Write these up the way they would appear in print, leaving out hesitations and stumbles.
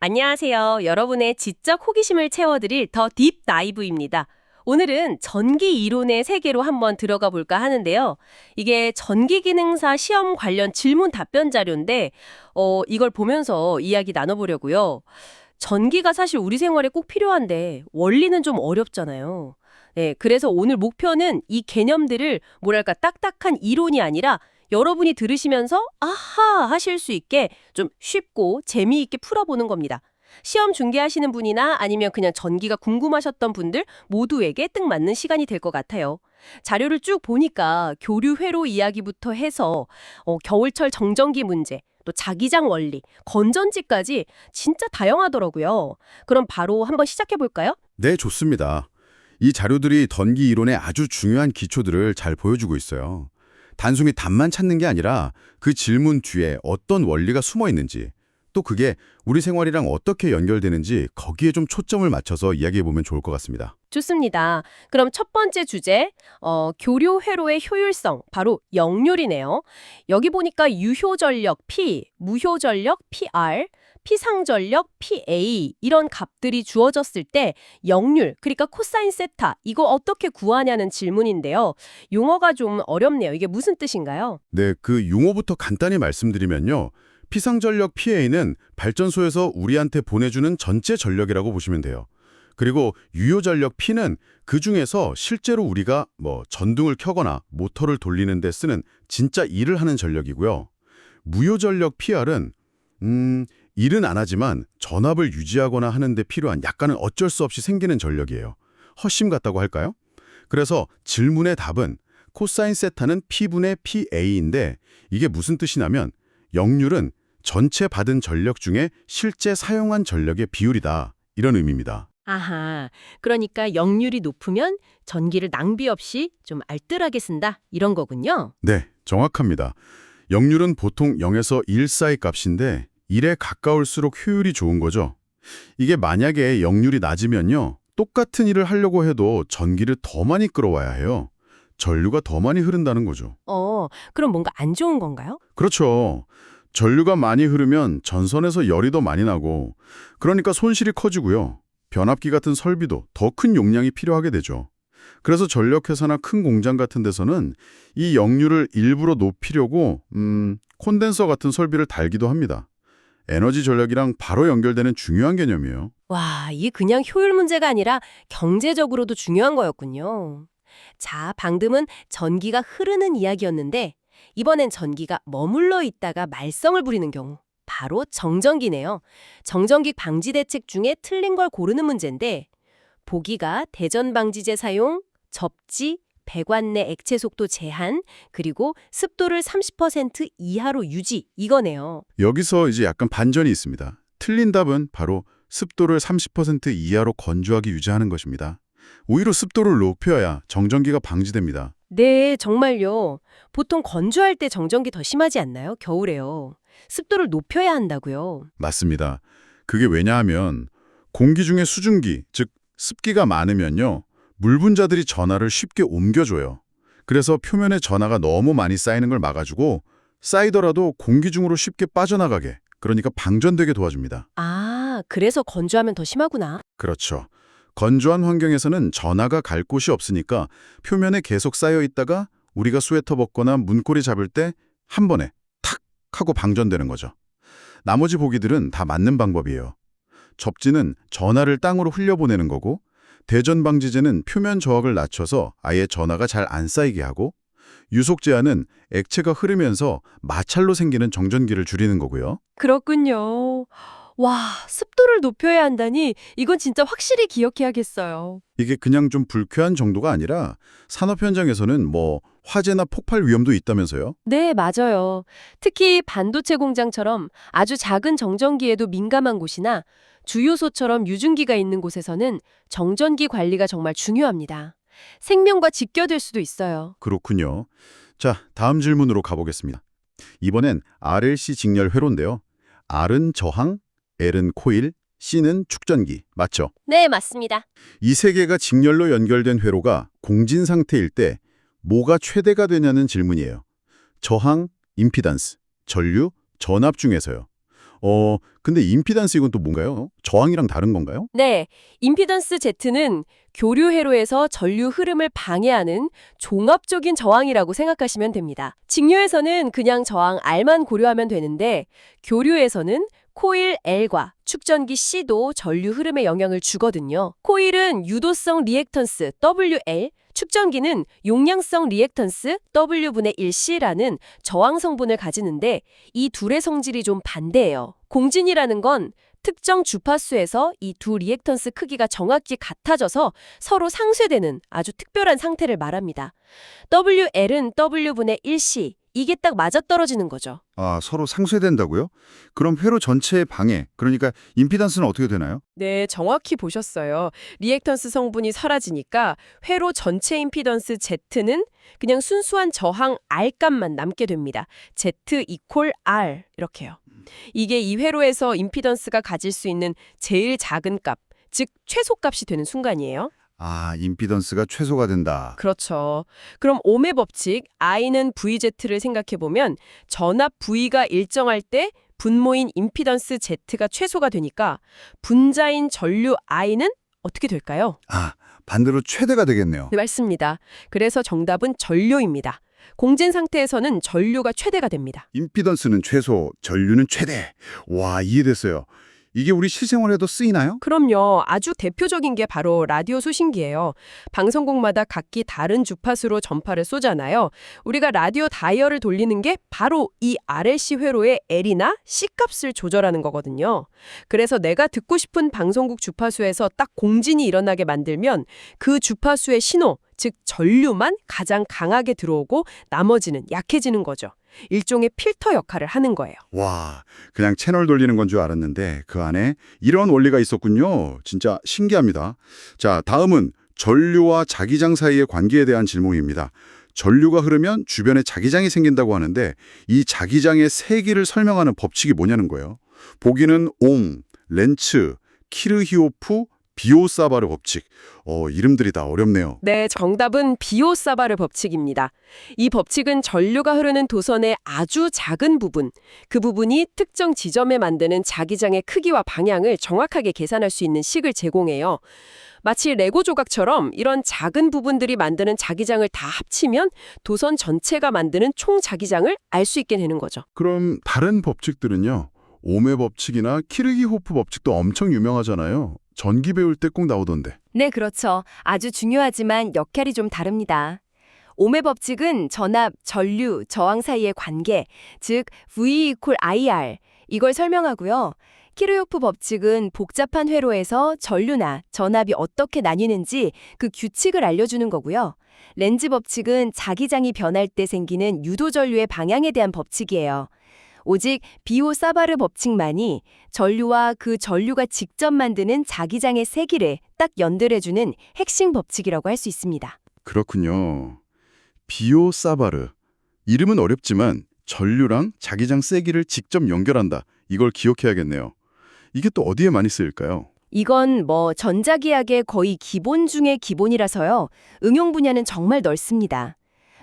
안녕하세요. 여러분의 지적 호기심을 채워드릴 더 딥 다이브입니다. 오늘은 전기 이론의 세계로 한번 들어가 볼까 하는데요. 이게 전기기능사 시험 관련 질문 답변 자료인데, 이걸 보면서 이야기 나눠보려고요. 전기가 사실 우리 생활에 꼭 필요한데 원리는 좀 어렵잖아요. 네, 그래서 오늘 목표는 이 개념들을 뭐랄까 딱딱한 이론이 아니라 여러분이 들으시면서 아하 하실 수 있게 좀 쉽고 재미있게 풀어보는 겁니다. 시험 준비하시는 분이나 아니면 그냥 전기가 궁금하셨던 분들 모두에게 딱 맞는 시간이 될 것 같아요. 자료를 쭉 보니까 교류 회로 이야기부터 해서 겨울철 정전기 문제, 또 자기장 원리, 건전지까지 진짜 다양하더라고요. 그럼 바로 한번 시작해 볼까요? 네, 좋습니다. 이 자료들이 전기 이론의 아주 중요한 기초들을 잘 보여주고 있어요. 단순히 답만 찾는 게 아니라 그 질문 뒤에 어떤 원리가 숨어 있는지, 또 그게 우리 생활이랑 어떻게 연결되는지 거기에 좀 초점을 맞춰서 이야기해보면 좋을 것 같습니다. 좋습니다. 그럼 첫 번째 주제, 교류 회로의 효율성, 바로 역률이네요. 여기 보니까 유효전력 P, 무효전력 PR, 피상전력 PA 이런 값들이 주어졌을 때 역률, 그러니까 코사인 세타, 이거 어떻게 구하냐는 질문인데요. 용어가 좀 어렵네요. 이게 무슨 뜻인가요? 네, 그 용어부터 간단히 말씀드리면요. 피상전력 PA는 발전소에서 우리한테 보내주는 전체 전력이라고 보시면 돼요. 그리고 유효전력 P는 그중에서 실제로 우리가 전등을 켜거나 모터를 돌리는 데 쓰는 진짜 일을 하는 전력이고요. 무효전력 PR은 일은 안 하지만 전압을 유지하거나 하는 데 필요한 약간은 어쩔 수 없이 생기는 전력이에요. 헛심 같다고 할까요? 그래서 질문의 답은 코사인 세타는 P분의 PA인데 이게 무슨 뜻이냐면 역률은 전체 받은 전력 중에 실제 사용한 전력의 비율이다. 이런 의미입니다. 아하, 그러니까 역률이 높으면 전기를 낭비 없이 좀 알뜰하게 쓴다, 이런 거군요. 네, 정확합니다. 역률은 보통 0에서 1 사이 값인데 1에 가까울수록 효율이 좋은 거죠. 이게 만약에 역률이 낮으면요. 똑같은 일을 하려고 해도 전기를 더 많이 끌어와야 해요. 전류가 더 많이 흐른다는 거죠. 그럼 뭔가 안 좋은 건가요? 그렇죠. 전류가 많이 흐르면 전선에서 열이 더 많이 나고 그러니까 손실이 커지고요. 변압기 같은 설비도 더 큰 용량이 필요하게 되죠. 그래서 전력회사나 큰 공장 같은 데서는 이 역률을 일부러 높이려고 콘덴서 같은 설비를 달기도 합니다. 에너지 전력이랑 바로 연결되는 중요한 개념이에요. 와, 이게 그냥 효율 문제가 아니라 경제적으로도 중요한 거였군요. 자, 방금은 전기가 흐르는 이야기였는데 이번엔 전기가 머물러 있다가 말썽을 부리는 경우. 바로 정전기네요. 정전기 방지 대책 중에 틀린 걸 고르는 문제인데 보기가 대전 방지제 사용, 접지, 배관 내 액체 속도 제한, 그리고 습도를 30% 이하로 유지 이거네요. 여기서 이제 약간 반전이 있습니다. 틀린 답은 바로 습도를 30% 이하로 건조하게 유지하는 것입니다. 오히려 습도를 높여야 정전기가 방지됩니다. 네, 정말요. 보통 건조할 때 정전기 더 심하지 않나요? 겨울에요. 습도를 높여야 한다고요. 맞습니다. 그게 왜냐하면 공기 중에 수증기, 즉 습기가 많으면요. 물 분자들이 전하를 쉽게 옮겨줘요. 그래서 표면에 전하가 너무 많이 쌓이는 걸 막아주고 쌓이더라도 공기 중으로 쉽게 빠져나가게, 그러니까 방전되게 도와줍니다. 아, 그래서 건조하면 더 심하구나. 그렇죠. 건조한 환경에서는 전하가 갈 곳이 없으니까 표면에 계속 쌓여 있다가 우리가 스웨터 벗거나 문고리 잡을 때 한 번에 탁 하고 방전되는 거죠. 나머지 보기들은 다 맞는 방법이에요. 접지는 전하를 땅으로 흘려보내는 거고 대전 방지제는 표면 저항을 낮춰서 아예 전하가 잘 안 쌓이게 하고 유속 제한은 액체가 흐르면서 마찰로 생기는 정전기를 줄이는 거고요. 그렇군요. 와, 습도를 높여야 한다니 이건 진짜 확실히 기억해야겠어요. 이게 그냥 좀 불쾌한 정도가 아니라 산업 현장에서는 화재나 폭발 위험도 있다면서요? 네, 맞아요. 특히 반도체 공장처럼 아주 작은 정전기에도 민감한 곳이나 주유소처럼 유증기가 있는 곳에서는 정전기 관리가 정말 중요합니다. 생명과 직결될 수도 있어요. 그렇군요. 자, 다음 질문으로 가보겠습니다. 이번엔 RLC 직렬 회로인데요. R은 저항, L은 코일, C는 축전기. 맞죠? 네, 맞습니다. 이 세 개가 직렬로 연결된 회로가 공진 상태일 때 뭐가 최대가 되냐는 질문이에요. 저항, 임피던스, 전류, 전압 중에서요. 근데 임피던스 이건 또 뭔가요? 저항이랑 다른 건가요? 네, 임피던스 Z는 교류 회로에서 전류 흐름을 방해하는 종합적인 저항이라고 생각하시면 됩니다. 직류에서는 그냥 저항 R만 고려하면 되는데 교류에서는 코일 L과 축전기 C도 전류 흐름에 영향을 주거든요. 코일은 유도성 리액턴스 WL, 축전기는 용량성 리액턴스 W분의 1C라는 저항 성분을 가지는데 이 둘의 성질이 좀 반대예요. 공진이라는 건 특정 주파수에서 이 두 리액턴스 크기가 정확히 같아져서 서로 상쇄되는 아주 특별한 상태를 말합니다. WL은 W분의 1C, 이게 딱 맞아떨어지는 거죠. 아, 서로 상쇄된다고요? 그럼 회로 전체의 방해, 그러니까 임피던스는 어떻게 되나요? 네, 정확히 보셨어요. 리액턴스 성분이 사라지니까 회로 전체 임피던스 Z는 그냥 순수한 저항 R 값만 남게 됩니다. Z 이퀄 R 이렇게요. 이게 이 회로에서 임피던스가 가질 수 있는 제일 작은 값, 즉 최소값이 되는 순간이에요. 아, 임피던스가 최소가 된다. 그렇죠. 그럼 옴의 법칙 I는 VZ를 생각해보면 전압 V가 일정할 때 분모인 임피던스 Z가 최소가 되니까 분자인 전류 I는 어떻게 될까요? 아, 반대로 최대가 되겠네요. 네, 맞습니다. 그래서 정답은 전류입니다. 공진 상태에서는 전류가 최대가 됩니다. 임피던스는 최소, 전류는 최대. 와, 이해됐어요. 이게 우리 실생활에도 쓰이나요? 그럼요. 아주 대표적인 게 바로 라디오 수신기예요. 방송국마다 각기 다른 주파수로 전파를 쏘잖아요. 우리가 라디오 다이얼을 돌리는 게 바로 이 RLC 회로의 L이나 C값을 조절하는 거거든요. 그래서 내가 듣고 싶은 방송국 주파수에서 딱 공진이 일어나게 만들면 그 주파수의 신호, 즉 전류만 가장 강하게 들어오고 나머지는 약해지는 거죠. 일종의 필터 역할을 하는 거예요. 와, 그냥 채널 돌리는 건 줄 알았는데 그 안에 이런 원리가 있었군요. 진짜 신기합니다. 자, 다음은 전류와 자기장 사이의 관계에 대한 질문입니다. 전류가 흐르면 주변에 자기장이 생긴다고 하는데 이 자기장의 세기를 설명하는 법칙이 뭐냐는 거예요. 보기는 옹, 렌츠, 키르히오프, 비오사바르 법칙. 이름들이 다 어렵네요. 네, 정답은 비오사바르 법칙입니다. 이 법칙은 전류가 흐르는 도선의 아주 작은 부분, 그 부분이 특정 지점에 만드는 자기장의 크기와 방향을 정확하게 계산할 수 있는 식을 제공해요. 마치 레고 조각처럼 이런 작은 부분들이 만드는 자기장을 다 합치면 도선 전체가 만드는 총 자기장을 알 수 있게 되는 거죠. 그럼 다른 법칙들은요? 옴의 법칙이나 키르기호프 법칙도 엄청 유명하잖아요. 전기 배울 때 꼭 나오던데. 네, 그렇죠. 아주 중요하지만 역할이 좀 다릅니다. 옴의 법칙은 전압, 전류, 저항 사이의 관계, 즉 V 이퀄 IR 이걸 설명하고요. 키르요프 법칙은 복잡한 회로에서 전류나 전압이 어떻게 나뉘는지 그 규칙을 알려주는 거고요. 렌즈 법칙은 자기장이 변할 때 생기는 유도 전류의 방향에 대한 법칙이에요. 오직 비오사바르 법칙만이 전류와 그 전류가 직접 만드는 자기장의 세기를 딱 연결해주는 핵심 법칙이라고 할 수 있습니다. 그렇군요. 비오사바르. 이름은 어렵지만 전류랑 자기장 세기를 직접 연결한다. 이걸 기억해야겠네요. 이게 또 어디에 많이 쓰일까요? 이건 전자기학의 거의 기본 중의 기본이라서요. 응용 분야는 정말 넓습니다.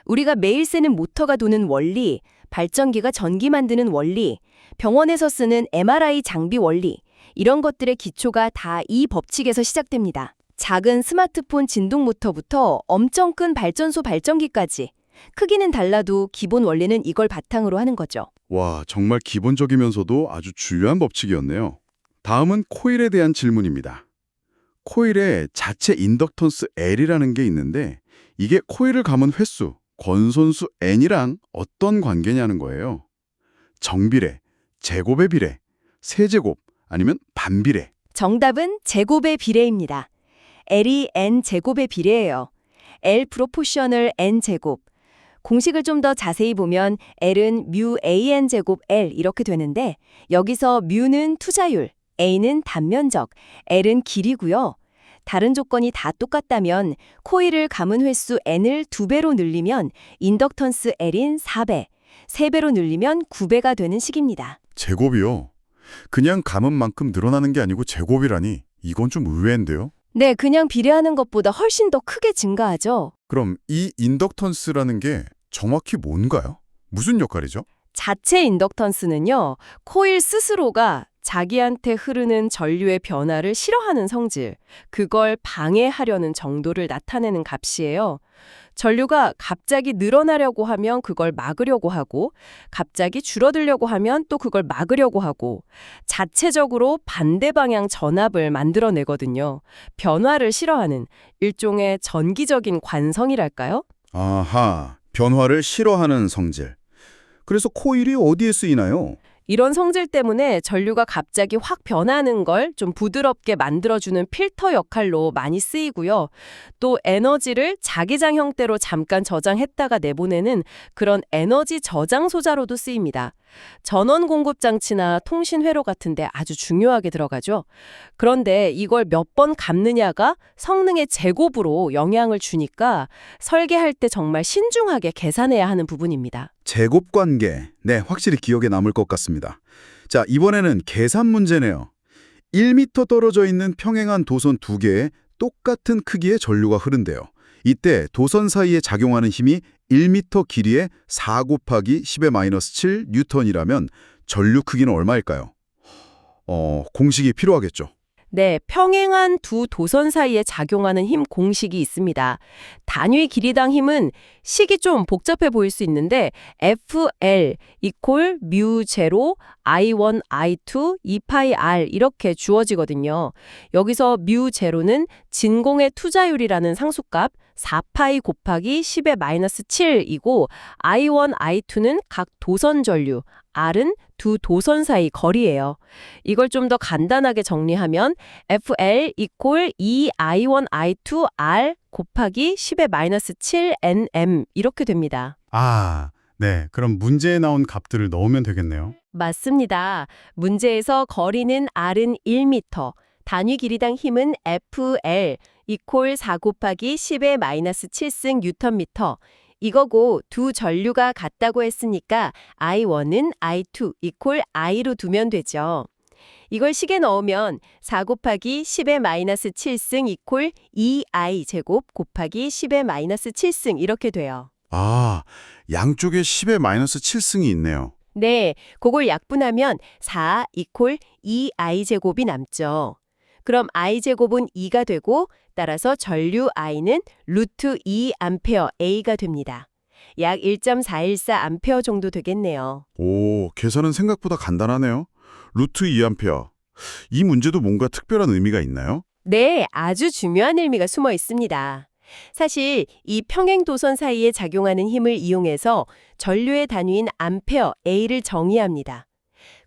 우리가 매일 쓰는 모터가 도는 원리, 발전기가 전기 만드는 원리, 병원에서 쓰는 MRI 장비 원리, 이런 것들의 기초가 다 이 법칙에서 시작됩니다. 작은 스마트폰 진동 모터부터 엄청 큰 발전소 발전기까지 크기는 달라도 기본 원리는 이걸 바탕으로 하는 거죠. 와, 정말 기본적이면서도 아주 중요한 법칙이었네요. 다음은 코일에 대한 질문입니다. 코일에 자체 인덕턴스 L이라는 게 있는데 이게 코일을 감은 횟수, 권선수 N이랑 어떤 관계냐는 거예요. 정비례, 제곱의 비례, 세제곱 아니면 반비례. 정답은 제곱의 비례입니다. L이 N 제곱의 비례예요. L 프로포셔널 N 제곱. 공식을 좀 더 자세히 보면 L은 뮤 AN 제곱 L 이렇게 되는데 여기서 뮤는 투자율, A는 단면적, L은 길이고요. 다른 조건이 다 똑같다면 코일을 감은 횟수 N을 2배로 늘리면 인덕턴스 L인 4배, 3배로 늘리면 9배가 되는 식입니다. 제곱이요? 그냥 감은 만큼 늘어나는 게 아니고 제곱이라니 이건 좀 의외인데요? 네, 그냥 비례하는 것보다 훨씬 더 크게 증가하죠. 그럼 이 인덕턴스라는 게 정확히 뭔가요? 무슨 역할이죠? 자체 인덕턴스는요, 코일 스스로가 자기한테 흐르는 전류의 변화를 싫어하는 성질, 그걸 방해하려는 정도를 나타내는 값이에요. 전류가 갑자기 늘어나려고 하면 그걸 막으려고 하고, 갑자기 줄어들려고 하면 또 그걸 막으려고 하고, 자체적으로 반대 방향 전압을 만들어내거든요. 변화를 싫어하는 일종의 전기적인 관성이랄까요? 아하, 변화를 싫어하는 성질. 그래서 코일이 어디에 쓰이나요? 이런 성질 때문에 전류가 갑자기 확 변하는 걸 좀 부드럽게 만들어주는 필터 역할로 많이 쓰이고요. 또 에너지를 자기장 형태로 잠깐 저장했다가 내보내는 그런 에너지 저장 소자로도 쓰입니다. 전원 공급 장치나 통신 회로 같은 데 아주 중요하게 들어가죠. 그런데 이걸 몇 번 감느냐가 성능의 제곱으로 영향을 주니까 설계할 때 정말 신중하게 계산해야 하는 부분입니다. 제곱 관계. 네, 확실히 기억에 남을 것 같습니다. 자, 이번에는 계산 문제네요. 1m 떨어져 있는 평행한 도선 두 개에 똑같은 크기의 전류가 흐른대요. 이때 도선 사이에 작용하는 힘이 1m 길이에 4 곱하기 10의 마이너스 7 뉴턴이라면 전류 크기는 얼마일까요? 공식이 필요하겠죠. 네, 평행한 두 도선 사이에 작용하는 힘 공식이 있습니다. 단위 길이당 힘은 식이 좀 복잡해 보일 수 있는데 FL 이퀄 뮤 제로 I1 I2 2파이 R 이렇게 주어지거든요. 여기서 뮤 제로는 진공의 투자율이라는 상수값 4파이 곱하기 10의 마이너스 7이고 I1 I2는 각 도선 전류 R은 두 도선 사이 거리예요. 이걸 좀 더 간단하게 정리하면 FL 이퀄 2I1 I2 R 곱하기 10의 마이너스 7 NM 이렇게 됩니다. 아, 네. 그럼 문제에 나온 값들을 넣으면 되겠네요. 맞습니다. 문제에서 거리는 R은 1m, 단위 길이당 힘은 FL 이퀄 4 곱하기 10의 마이너스 7승 뉴턴미터. 이거고 두 전류가 같다고 했으니까 I1은 I2 이퀄 I로 두면 되죠. 이걸 식에 넣으면 4 곱하기 10의 마이너스 7승 이퀄 2I 제곱 곱하기 10의 마이너스 7승 이렇게 돼요. 아, 양쪽에 10의 마이너스 7승이 있네요. 네, 그걸 약분하면 4 이퀄 2I 제곱이 남죠. 그럼 I 제곱은 2가 되고 따라서 전류 I는 루트 2 암페어 A가 됩니다. 약 1.414 암페어 정도 되겠네요. 오, 계산은 생각보다 간단하네요. 루트 2A. 이 문제도 뭔가 특별한 의미가 있나요? 네, 아주 중요한 의미가 숨어 있습니다. 사실 이 평행 도선 사이에 작용하는 힘을 이용해서 전류의 단위인 암페어 A를 정의합니다.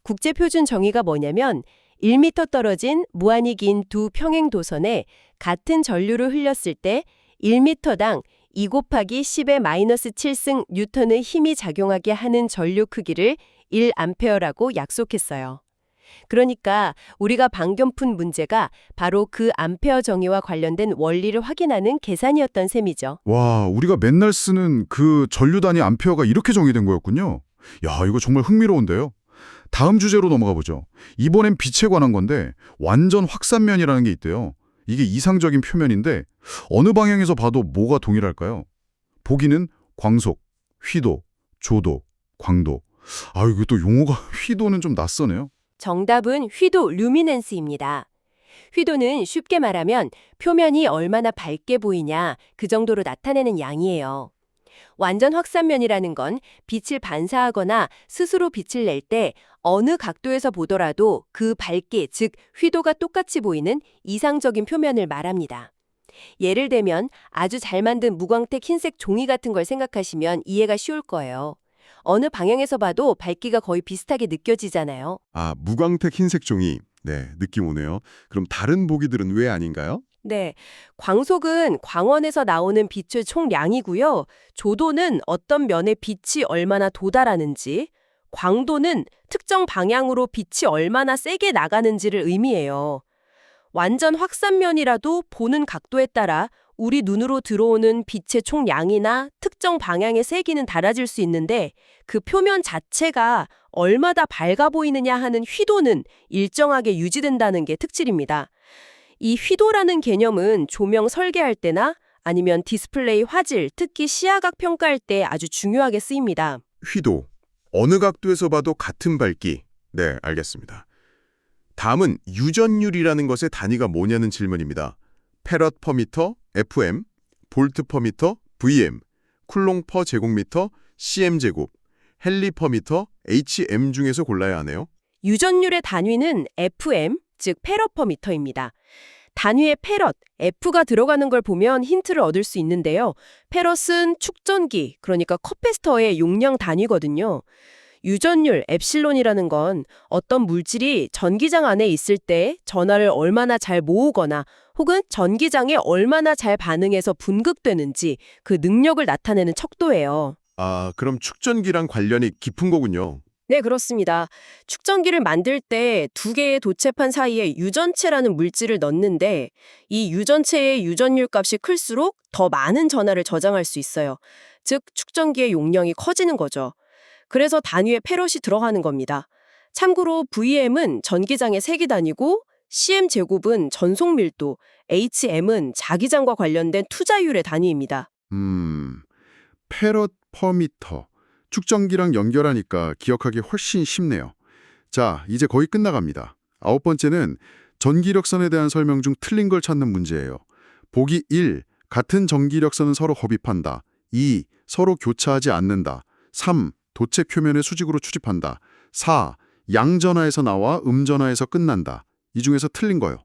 국제표준 정의가 뭐냐면 1m 떨어진 무한히 긴 두 평행 도선에 같은 전류를 흘렸을 때 1m당 2 곱하기 10의 마이너스 7승 뉴턴의 힘이 작용하게 하는 전류 크기를 1암페어라고 약속했어요. 그러니까 우리가 방금 푼 문제가 바로 그 암페어 정의와 관련된 원리를 확인하는 계산이었던 셈이죠. 와, 우리가 맨날 쓰는 그 전류 단위 암페어가 이렇게 정의된 거였군요. 야, 이거 정말 흥미로운데요. 다음 주제로 넘어가 보죠. 이번엔 빛에 관한 건데 완전 확산면이라는 게 있대요. 이게 이상적인 표면인데 어느 방향에서 봐도 뭐가 동일할까요? 보기는 광속, 휘도, 조도, 광도. 아, 이거 또 용어가 휘도는 좀 낯서네요. 정답은 휘도 루미넨스입니다. 휘도는 쉽게 말하면 표면이 얼마나 밝게 보이냐 그 정도로 나타내는 양이에요. 완전 확산면이라는 건 빛을 반사하거나 스스로 빛을 낼 때 어느 각도에서 보더라도 그 밝기, 즉 휘도가 똑같이 보이는 이상적인 표면을 말합니다. 예를 들면 아주 잘 만든 무광택 흰색 종이 같은 걸 생각하시면 이해가 쉬울 거예요. 어느 방향에서 봐도 밝기가 거의 비슷하게 느껴지잖아요. 아, 무광택 흰색 종이. 네, 느낌 오네요. 그럼 다른 보기들은 왜 아닌가요? 네, 광속은 광원에서 나오는 빛의 총량이고요. 조도는 어떤 면에 빛이 얼마나 도달하는지, 광도는 특정 방향으로 빛이 얼마나 세게 나가는지를 의미해요. 완전 확산면이라도 보는 각도에 따라 우리 눈으로 들어오는 빛의 총량이나 특정 방향의 세기는 달라질 수 있는데 그 표면 자체가 얼마나 밝아 보이느냐 하는 휘도는 일정하게 유지된다는 게 특질입니다. 이 휘도라는 개념은 조명 설계할 때나 아니면 디스플레이 화질, 특히 시야각 평가할 때 아주 중요하게 쓰입니다. 휘도. 어느 각도에서 봐도 같은 밝기. 네, 알겠습니다. 다음은 유전율이라는 것의 단위가 뭐냐는 질문입니다. 패럿 퍼 미터, FM, 볼트 퍼 미터, VM, 쿨롱 퍼 제곱미터, cm 제곱, 헨리 퍼 미터, hm 중에서 골라야 하네요. 유전율의 단위는 FM, 즉 페럿퍼미터입니다. 단위에 패럿, F가 들어가는 걸 보면 힌트를 얻을 수 있는데요. 패럿은 축전기, 그러니까 커패스터의 용량 단위거든요. 유전율, 엡실론이라는 건 어떤 물질이 전기장 안에 있을 때 전하를 얼마나 잘 모으거나 혹은 전기장에 얼마나 잘 반응해서 분극되는지 그 능력을 나타내는 척도예요. 아, 그럼 축전기랑 관련이 깊은 거군요. 네, 그렇습니다. 축전기를 만들 때 두 개의 도체판 사이에 유전체라는 물질을 넣는데 이 유전체의 유전율 값이 클수록 더 많은 전하를 저장할 수 있어요. 즉, 축전기의 용량이 커지는 거죠. 그래서 단위에 패럿이 들어가는 겁니다. 참고로 VM은 전기장의 세기 단위고 cm 제곱은 전속 밀도, HM은 자기장과 관련된 투자율의 단위입니다. 패럿 퍼 미터. 축전기랑 연결하니까 기억하기 훨씬 쉽네요. 자, 이제 거의 끝나갑니다. 9번째는 전기력선에 대한 설명 중 틀린 걸 찾는 문제예요. 보기 1. 같은 전기력선은 서로 흡입한다. 2. 서로 교차하지 않는다. 3. 도체 표면의 수직으로 추집한다. 4. 양전하에서 나와 음전하에서 끝난다. 이 중에서 틀린 거요.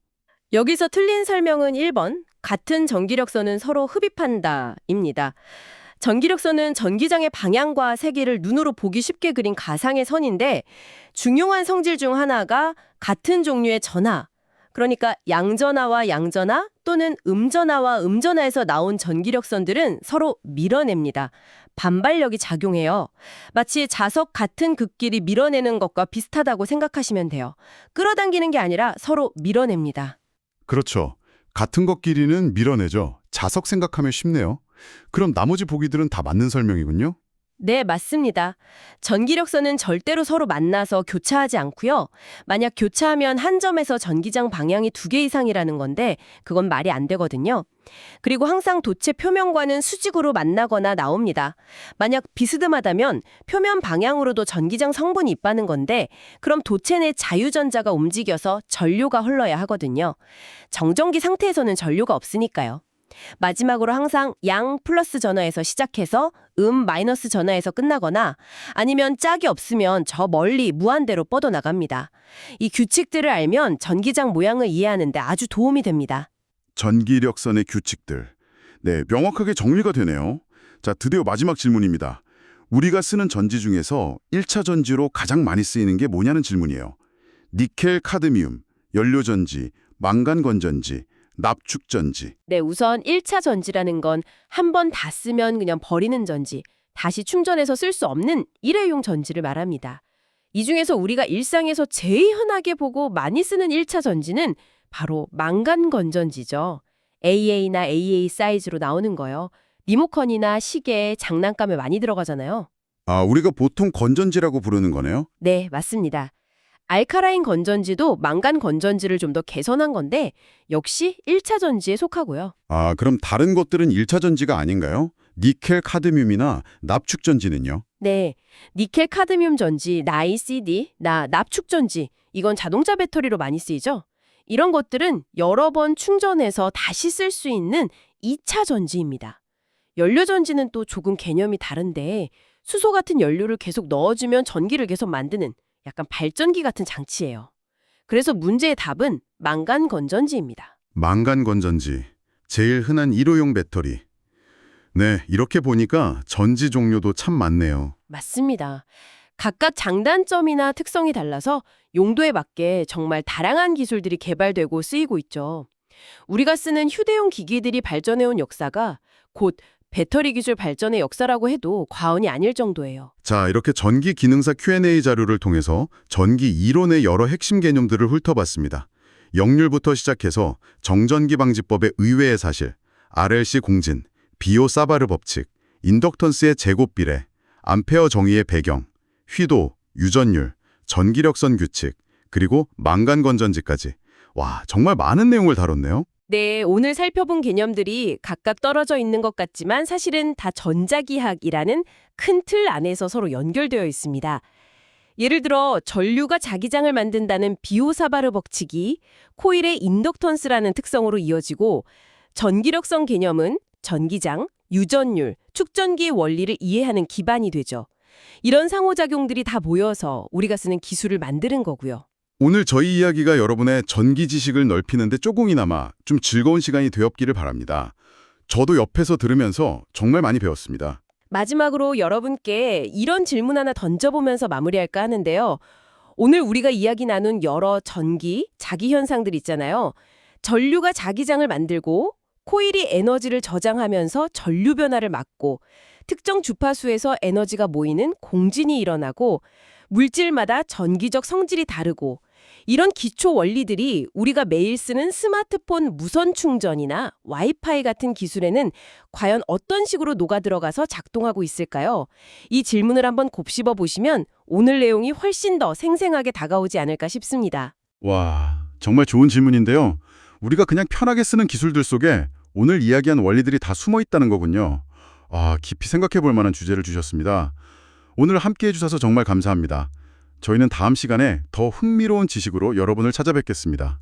여기서 틀린 설명은 1번, 같은 전기력선은 서로 흡입한다입니다. 전기력선은 전기장의 방향과 세기를 눈으로 보기 쉽게 그린 가상의 선인데 중요한 성질 중 하나가 같은 종류의 전하, 그러니까 양전하와 양전하 또는 음전하와 음전하에서 나온 전기력선들은 서로 밀어냅니다. 반발력이 작용해요. 마치 자석 같은 극끼리 밀어내는 것과 비슷하다고 생각하시면 돼요. 끌어당기는 게 아니라 서로 밀어냅니다. 그렇죠. 같은 것끼리는 밀어내죠. 자석 생각하면 쉽네요. 그럼 나머지 보기들은 다 맞는 설명이군요. 네, 맞습니다. 전기력선은 절대로 서로 만나서 교차하지 않고요. 만약 교차하면 한 점에서 전기장 방향이 2개 이상이라는 건데 그건 말이 안 되거든요. 그리고 항상 도체 표면과는 수직으로 만나거나 나옵니다. 만약 비스듬하다면 표면 방향으로도 전기장 성분이 있다는 건데 그럼 도체 내 자유전자가 움직여서 전류가 흘러야 하거든요. 정전기 상태에서는 전류가 없으니까요. 마지막으로 항상 양 플러스 전하에서 시작해서 마이너스 전하에서 끝나거나 아니면 짝이 없으면 저 멀리 무한대로 뻗어나갑니다. 이 규칙들을 알면 전기장 모양을 이해하는 데 아주 도움이 됩니다. 전기력선의 규칙들. 네, 명확하게 정리가 되네요. 자, 드디어 마지막 질문입니다. 우리가 쓰는 전지 중에서 1차 전지로 가장 많이 쓰이는 게 뭐냐는 질문이에요. 니켈, 카드미움, 연료전지, 망간 건전지, 납축전지. 네, 우선 1차 전지라는 건 한 번 다 쓰면 그냥 버리는 전지, 다시 충전해서 쓸 수 없는 일회용 전지를 말합니다. 이 중에서 우리가 일상에서 제일 흔하게 보고 많이 쓰는 1차 전지는 바로 망간 건전지죠. AA나 AA 사이즈로 나오는 거요. 리모컨이나 시계, 장난감에 많이 들어가잖아요. 아, 우리가 보통 건전지라고 부르는 거네요. 네, 맞습니다. 알카라인 건전지도 망간 건전지를 좀 더 개선한 건데 역시 1차 전지에 속하고요. 아, 그럼 다른 것들은 1차 전지가 아닌가요? 니켈, 카드뮴이나 납축전지는요? 네, 니켈 카드뮴 전지, 나ICD, 납축전지, 이건 자동차 배터리로 많이 쓰이죠? 이런 것들은 여러 번 충전해서 다시 쓸 수 있는 2차 전지입니다. 연료전지는 또 조금 개념이 다른데 수소 같은 연료를 계속 넣어주면 전기를 계속 만드는 약간 발전기 같은 장치예요. 그래서 문제의 답은 망간 건전지입니다. 망간 건전지, 제일 흔한 일호용 배터리. 네, 이렇게 보니까 전지 종류도 참 많네요. 맞습니다. 각각 장단점이나 특성이 달라서 용도에 맞게 정말 다양한 기술들이 개발되고 쓰이고 있죠. 우리가 쓰는 휴대용 기기들이 발전해온 역사가 곧 배터리 기술 발전의 역사라고 해도 과언이 아닐 정도예요. 자, 이렇게 전기 기능사 Q&A 자료를 통해서 전기 이론의 여러 핵심 개념들을 훑어봤습니다. 역률부터 시작해서 정전기 방지법의 의외의 사실, RLC 공진, 비오-사바르 법칙, 인덕턴스의 제곱 비례, 암페어 정의의 배경, 휘도, 유전율, 전기력선 규칙, 그리고 망간 건전지까지. 와, 정말 많은 내용을 다뤘네요. 네, 오늘 살펴본 개념들이 각각 떨어져 있는 것 같지만 사실은 다 전자기학이라는 큰 틀 안에서 서로 연결되어 있습니다. 예를 들어 전류가 자기장을 만든다는 비오사바르 법칙이 코일의 인덕턴스라는 특성으로 이어지고 전기력성 개념은 전기장, 유전율, 축전기의 원리를 이해하는 기반이 되죠. 이런 상호작용들이 다 모여서 우리가 쓰는 기술을 만드는 거고요. 오늘 저희 이야기가 여러분의 전기 지식을 넓히는데 조금이나마 좀 즐거운 시간이 되었기를 바랍니다. 저도 옆에서 들으면서 정말 많이 배웠습니다. 마지막으로 여러분께 이런 질문 하나 던져보면서 마무리할까 하는데요. 오늘 우리가 이야기 나눈 여러 전기, 자기 현상들 있잖아요. 전류가 자기장을 만들고 코일이 에너지를 저장하면서 전류 변화를 막고 특정 주파수에서 에너지가 모이는 공진이 일어나고 물질마다 전기적 성질이 다르고 이런 기초 원리들이 우리가 매일 쓰는 스마트폰 무선 충전이나 와이파이 같은 기술에는 과연 어떤 식으로 녹아들어가서 작동하고 있을까요? 이 질문을 한번 곱씹어 보시면 오늘 내용이 훨씬 더 생생하게 다가오지 않을까 싶습니다. 와, 정말 좋은 질문인데요. 우리가 그냥 편하게 쓰는 기술들 속에 오늘 이야기한 원리들이 다 숨어 있다는 거군요. 깊이 생각해 볼 만한 주제를 주셨습니다. 오늘 함께해 주셔서 정말 감사합니다. 저희는 다음 시간에 더 흥미로운 지식으로 여러분을 찾아뵙겠습니다.